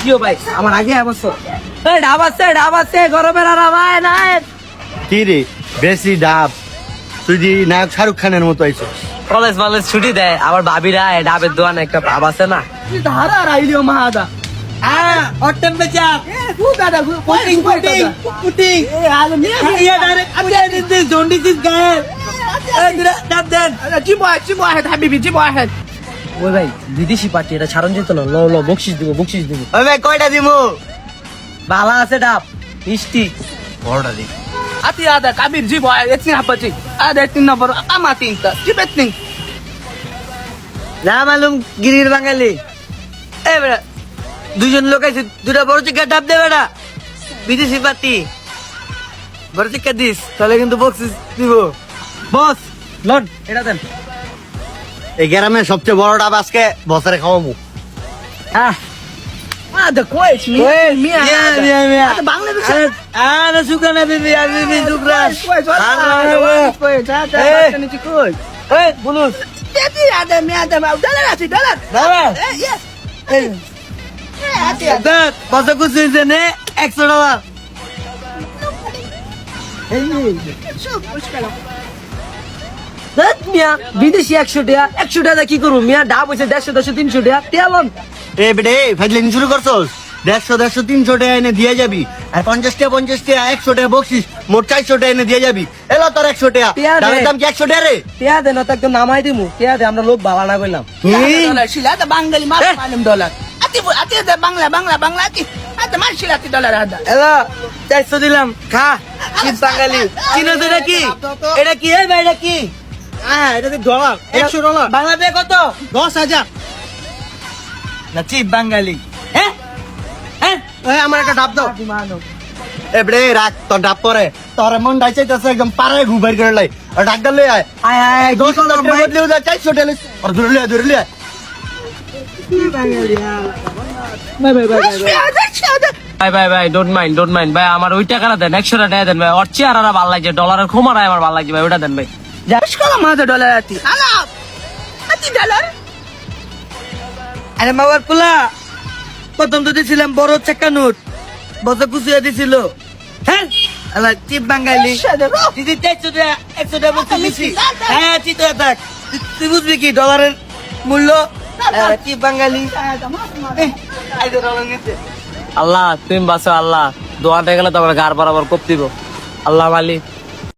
কিও ভাই আমার আগে অবশ্য এই ডাব আছে গরমের আর আমায় নাই কি রে বেশি ডাব তুই যে নায়ক শাহরুখ খানের মতো আইছো। কলেজ ছুটি দেয় আবার ভাবিরা ডাবের দোকানে একটা ভাব আছে না ধারা রাইলিও মাহাদা और टेम्परेचर पुटिंग ये डायरेक्ट अभी दिस जॉन्डिस इज गए डाब देन चिबो है हाबिबी चिबो है ওই ভাই বিদেশি পার্টি এটা ছাড়ন যেত না লো বকশিস দিব ওই ভাই কয়টা দিমু? ভালো আছে ডাব মিষ্টি বড়টা দি। Ati ada kabir jibo etni apa cik? Ada etni number amati inta. Jibetni. না মালুম গিরির বাঙালি এ বেটা দুজন লোক আছে দুটা বড় চিকা ডাব দে বেটা বিদেশি পার্টি বড় চিকা দিস তাহলে কিন্তু বকশিস দিব বস লন এটা দেন এই গ্রামের সবচেয়ে বড় ডাব আজকে বছরে খাওয়াবো। ah ada kois mi mi ada Bangladesh ada suka na bibi bibi sukran kois ada ni kois eh bulus Jadi ada mi ada mau dalar ati dalar. dalar Yes. Ati ada. dat basa kuch hoise ne 100 টাকা dat মিয়া বিদেশি 100 টাকা কি করব মিয়া ডাব হইছে 150 300 টাকা তেলন এ বেটে ফাজলিন শুরু করছস 150 300 টাকা এনে দিয়ে যাবি আর 50 টাকা 100 টাকা বকশিস মোট 400 টাকা এনে দিয়ে যাবি এলো তোর 100 টাকা টিয়া দে। ডাবের দাম কি 100 টাকা রে? টিয়া দেন তো একদম নামাই দিমু টিয়া দে আমরা লোক বালা না কইলাম Dalar sila ada Bangali mas Eh. malam dolar. Ati ada Bangla ati. Ada mas sila ati dolar ada. এলা 400 দিলাম খা চিপ বাঙালি চিনো তো এটা কি এটা কি এই ভাই এটা কি এটা ডলার $100 বাংলাতে কত 10,000 না চিপ বাঙালি হ্যাঁ হ্যাঁ এই আমার একটা ডাব দাও এ বেটে রাখ তোর ডাব পরে তোর মন ডাইছাইতাছে একদম পারে ঘুবাই করে লাই আর ডাক দা লই আয় আয় আয় $10 বদলেও যা 400 টাকা আর ধরে লই ভাই ডোন্ট মাইন্ড ভাই আমার ওই টাকাটা দেন 100 টাকা দেন ভাই ওর চেহারাটা ভালো লাগছে ডলারের খোমারায় আমার ভালো লাগছে ভাই ওটা দেন ভাই Sekolah mana dolar ati? Alah. Ati dolar. আরে বাবার পোলা প্রথম তো দিছিলাম বড় চাকা নোট বসে কুচিয়ে দিছিল হ্যাঁ আলা চিপ বাঙালি দিদি 100 টাকা বলতে দিছি হ্যাঁ চিত থাক তুই বুঝবি কি ডলারের মূল্য চিপ বাঙালি আল্লাহ তুমি বাঁচো আল্লাহ দোয়াতে গেলে তোমার গার বরাবর কপ দিব আল্লাহ মালিক